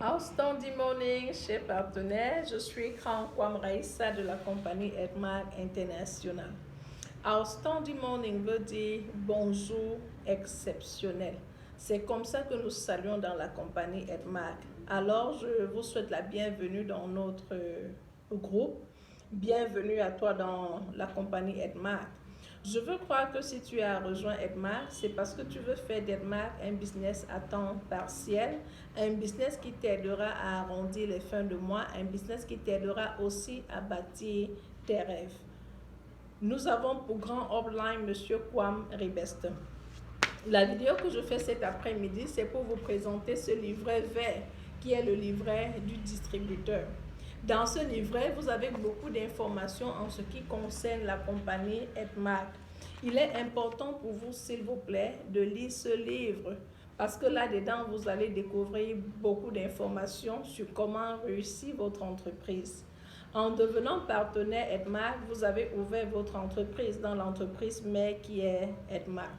Outstanding morning, chers partenaires. Je suis Kran Kwam Raissa de la compagnie Edmark International. Outstanding morning veut dire bonjour exceptionnel. C'est comme ça que nous saluons dans la compagnie Edmark. Alors, je vous souhaite la bienvenue dans notre groupe. Bienvenue à toi dans la compagnie Edmark. Je veux croire que si tu as rejoint Edmark, c'est parce que tu veux faire d'Edmark un business à temps partiel, un business qui t'aidera à arrondir les fins de mois, un business qui t'aidera aussi à bâtir tes rêves. Nous avons pour grand upline M. Kwam Ribest. La vidéo que je fais cet après-midi, c'est pour vous présenter ce livret vert qui est le livret du distributeur. Dans ce livret, vous avez beaucoup d'informations en ce qui concerne la compagnie Edmark. Il est important pour vous, s'il vous plaît, de lire ce livre parce que là-dedans, vous allez découvrir beaucoup d'informations sur comment réussir votre entreprise. En devenant partenaire Edmark, vous avez ouvert votre entreprise dans l'entreprise mère qui est Edmark.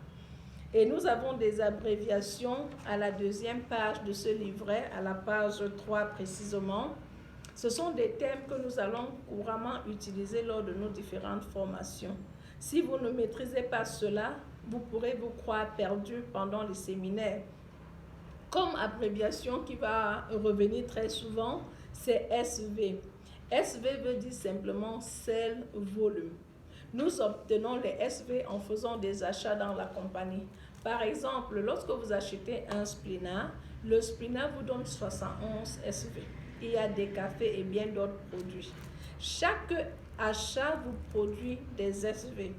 Et nous avons des abréviations à la deuxième page de ce livret, à la page 3 précisément. Ce sont des thèmes que nous allons couramment utiliser lors de nos différentes formations. Si vous ne maîtrisez pas cela, vous pourrez vous croire perdu pendant les séminaires. Comme abréviation qui va revenir très souvent, c'est SV. SV veut dire simplement sell volume. Nous obtenons les SV en faisant des achats dans la compagnie. Par exemple, lorsque vous achetez un Splina, le Splina vous donne 71 SV. Il y a des cafés et bien d'autres produits. Chaque achat vous produit des SV.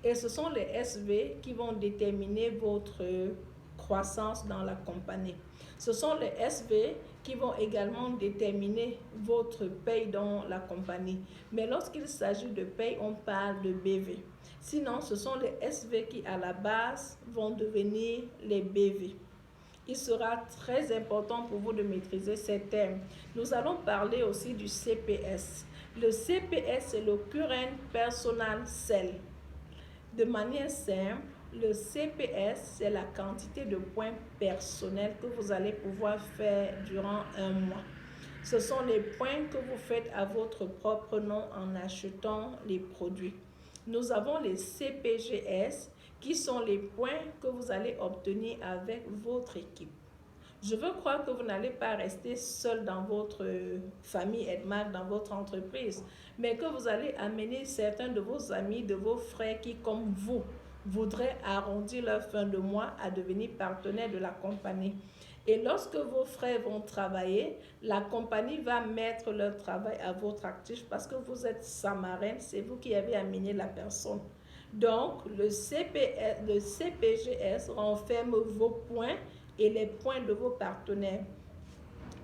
Et ce sont les SV qui vont déterminer votre croissance dans la compagnie. Ce sont les SV qui vont également déterminer votre paye dans la compagnie. Mais lorsqu'il s'agit de paye, on parle de BV. Sinon, ce sont les SV qui, à la base, vont devenir les BV. Il sera très important pour vous de maîtriser ces thèmes. Nous allons parler aussi du CPS. Le CPS, c'est le Current Personal Sell. De manière simple, le CPS, c'est la quantité de points personnels que vous allez pouvoir faire durant un mois. Ce sont les points que vous faites à votre propre nom en achetant les produits. Nous avons les CPGS, qui sont les points que vous allez obtenir avec votre équipe. Je veux croire que vous n'allez pas rester seul dans votre famille Edmark, dans votre entreprise, mais que vous allez amener certains de vos amis, de vos frères qui, comme vous, voudraient arrondir leur fin de mois à devenir partenaires de la compagnie. Et lorsque vos frères vont travailler, la compagnie va mettre leur travail à votre actif parce que vous êtes sa marraine, c'est vous qui avez amené la personne. Donc, le CPGS renferme vos points et les points de vos partenaires.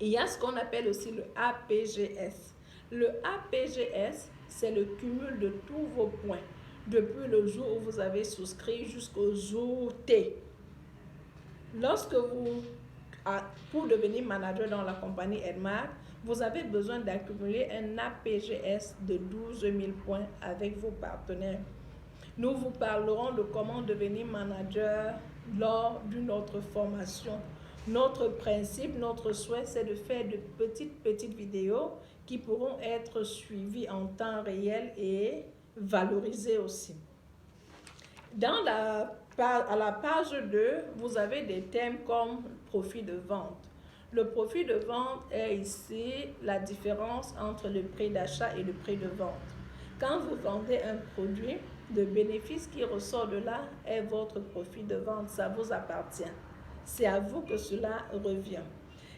Il y a ce qu'on appelle aussi le APGS. Le APGS, c'est le cumul de tous vos points, depuis le jour où vous avez souscrit jusqu'au jour T. Lorsque pour devenir manager dans la compagnie Edmark, vous avez besoin d'accumuler un APGS de 12 000 points avec vos partenaires. Nous vous parlerons de comment devenir manager lors d'une autre formation. Notre principe, notre souhait, c'est de faire de petites vidéos qui pourront être suivies en temps réel et valorisées aussi. À la page 2, vous avez des thèmes comme profit de vente. Le profit de vente est ici la différence entre le prix d'achat et le prix de vente. Quand vous vendez un produit, le bénéfice qui ressort de là est votre profit de vente. Ça vous appartient. C'est à vous que cela revient.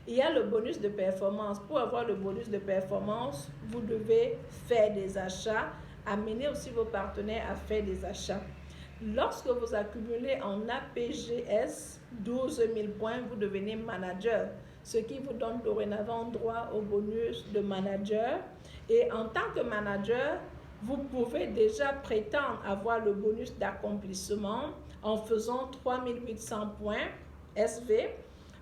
Il y a le bonus de performance. Pour avoir le bonus de performance, vous devez faire des achats, amener aussi vos partenaires à faire des achats. Lorsque vous accumulez en APGS 12 000 points, vous devenez manager, ce qui vous donne dorénavant droit au bonus de manager. Et en tant que manager, vous pouvez déjà prétendre avoir le bonus d'accomplissement en faisant 3800 points SV.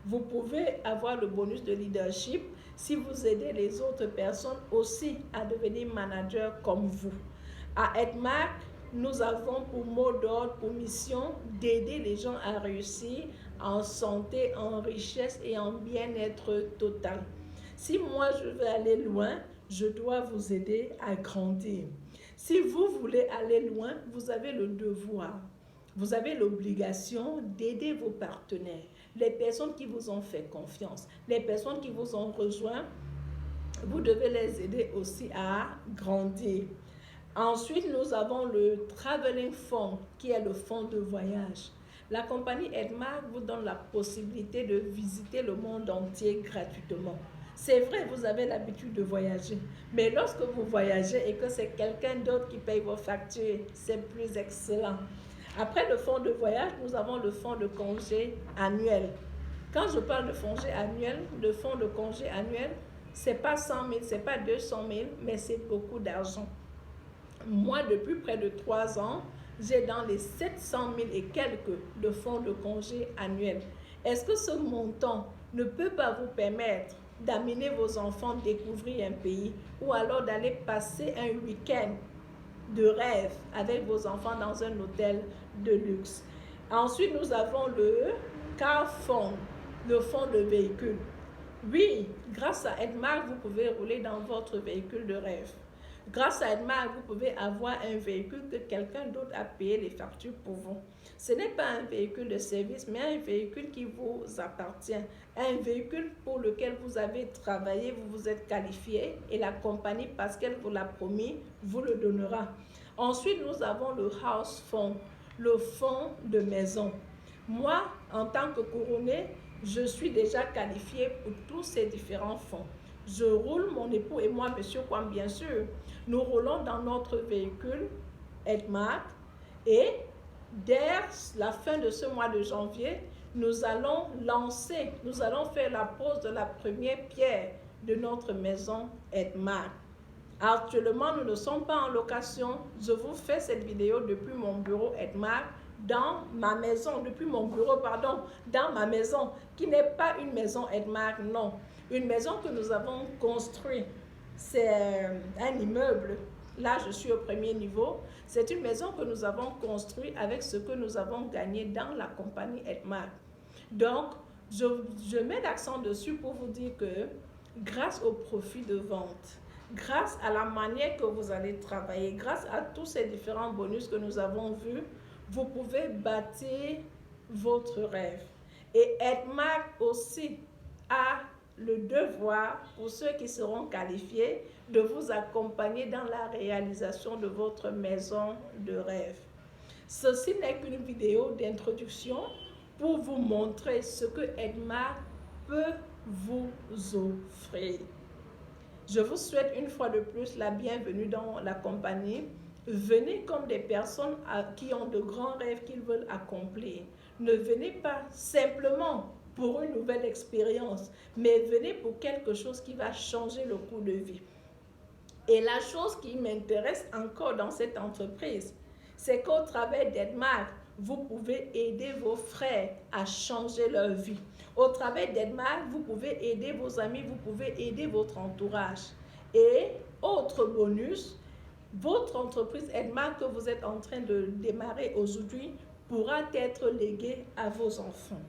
Vous pouvez avoir le bonus de leadership si vous aidez les autres personnes aussi à devenir manager comme vous. À Edmark, nous avons pour mot d'ordre, pour mission d'aider les gens à réussir en santé, en richesse et en bien-être total. Si moi je veux aller loin, je dois vous aider à grandir. Si vous voulez aller loin, vous avez le devoir, vous avez l'obligation d'aider vos partenaires, les personnes qui vous ont fait confiance, les personnes qui vous ont rejoint, vous devez les aider aussi à grandir. Ensuite, nous avons le Traveling Fund, qui est le fonds de voyage. La compagnie Edmark vous donne la possibilité de visiter le monde entier gratuitement. C'est vrai, vous avez l'habitude de voyager, mais lorsque vous voyagez et que c'est quelqu'un d'autre qui paye vos factures, c'est plus excellent. Après le fonds de voyage, nous avons le fonds de congé annuel. Quand je parle de congé annuel, le fonds de congé annuel, c'est pas 100 000, c'est pas 200 000, mais c'est beaucoup d'argent. Moi, depuis près de 3 ans, j'ai dans les 700 000 et quelques de fonds de congé annuel. Est-ce que ce montant ne peut pas vous permettre d'amener vos enfants découvrir un pays ou alors d'aller passer un week-end de rêve avec vos enfants dans un hôtel de luxe? Ensuite, nous avons le Car Fund, le fonds de véhicule. Oui, grâce à Edmark, vous pouvez rouler dans votre véhicule de rêve. Grâce à Edmark, vous pouvez avoir un véhicule que quelqu'un d'autre a payé les factures pour vous. Ce n'est pas un véhicule de service, mais un véhicule qui vous appartient. Un véhicule pour lequel vous avez travaillé, vous vous êtes qualifié et la compagnie, parce qu'elle vous l'a promis, vous le donnera. Ensuite, nous avons le House Fund, le fonds de maison. Moi, en tant que couronnée, je suis déjà qualifiée pour tous ces différents fonds. Je roule, mon époux et moi, monsieur Kwam, bien sûr. Nous roulons dans notre véhicule Edmark et dès la fin de ce mois de janvier, nous allons faire la pose de la première pierre de notre maison Edmark. Actuellement, nous ne sommes pas en location. Je vous fais cette vidéo depuis mon bureau Edmark, dans ma maison, dans ma maison, qui n'est pas une maison Edmark, non. Une maison que nous avons construite, c'est un immeuble. Là, je suis au premier niveau. C'est une maison que nous avons construite avec ce que nous avons gagné dans la compagnie Edmark. Donc, je mets l'accent dessus pour vous dire que grâce au profit de vente, grâce à la manière que vous allez travailler, grâce à tous ces différents bonus que nous avons vus, vous pouvez bâtir votre rêve. Et Edmark aussi a le devoir, pour ceux qui seront qualifiés, de vous accompagner dans la réalisation de votre maison de rêve. Ceci n'est qu'une vidéo d'introduction pour vous montrer ce que Edmark peut vous offrir. Je vous souhaite une fois de plus la bienvenue dans la compagnie. Venez comme des personnes qui ont de grands rêves qu'ils veulent accomplir. Ne venez pas simplement pour une nouvelle expérience, mais venez pour quelque chose qui va changer le cours de vie. Et la chose qui m'intéresse encore dans cette entreprise, c'est qu'au travers d'Edmark, vous pouvez aider vos frères à changer leur vie. Au travers d'Edmark, vous pouvez aider vos amis, vous pouvez aider votre entourage. Et autre bonus, votre entreprise Edmark que vous êtes en train de démarrer aujourd'hui pourra être léguée à vos enfants.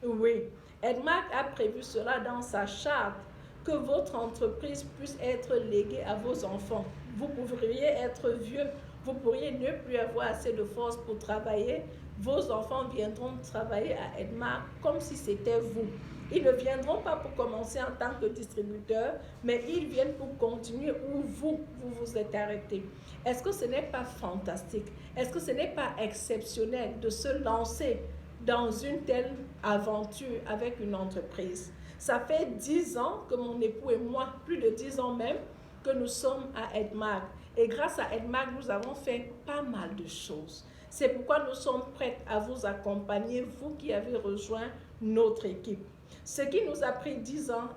Oui, Edmark a prévu cela dans sa charte, que votre entreprise puisse être léguée à vos enfants. Vous pourriez être vieux, vous pourriez ne plus avoir assez de force pour travailler. Vos enfants viendront travailler à Edmark comme si c'était vous. Ils ne viendront pas pour commencer en tant que distributeur, mais ils viennent pour continuer où vous vous êtes arrêté. Est-ce que ce n'est pas fantastique? Est-ce que ce n'est pas exceptionnel de se lancer dans une telle aventure avec une entreprise? Ça fait 10 ans que mon époux et moi, plus de 10 ans même, que nous sommes à Edmark. Et grâce à Edmark, nous avons fait pas mal de choses. C'est pourquoi nous sommes prêts à vous accompagner, vous qui avez rejoint notre équipe. Ce qui nous a pris 10 ans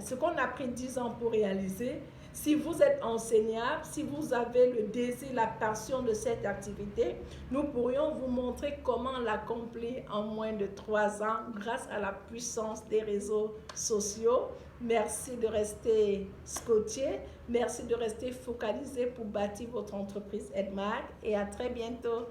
ce qu'on a pris 10 ans pour réaliser, si vous êtes enseignable, si vous avez le désir, la passion de cette activité, nous pourrions vous montrer comment l'accomplir en moins de 3 ans grâce à la puissance des réseaux sociaux. Merci de rester scotché, merci de rester focalisé pour bâtir votre entreprise Edmark et à très bientôt.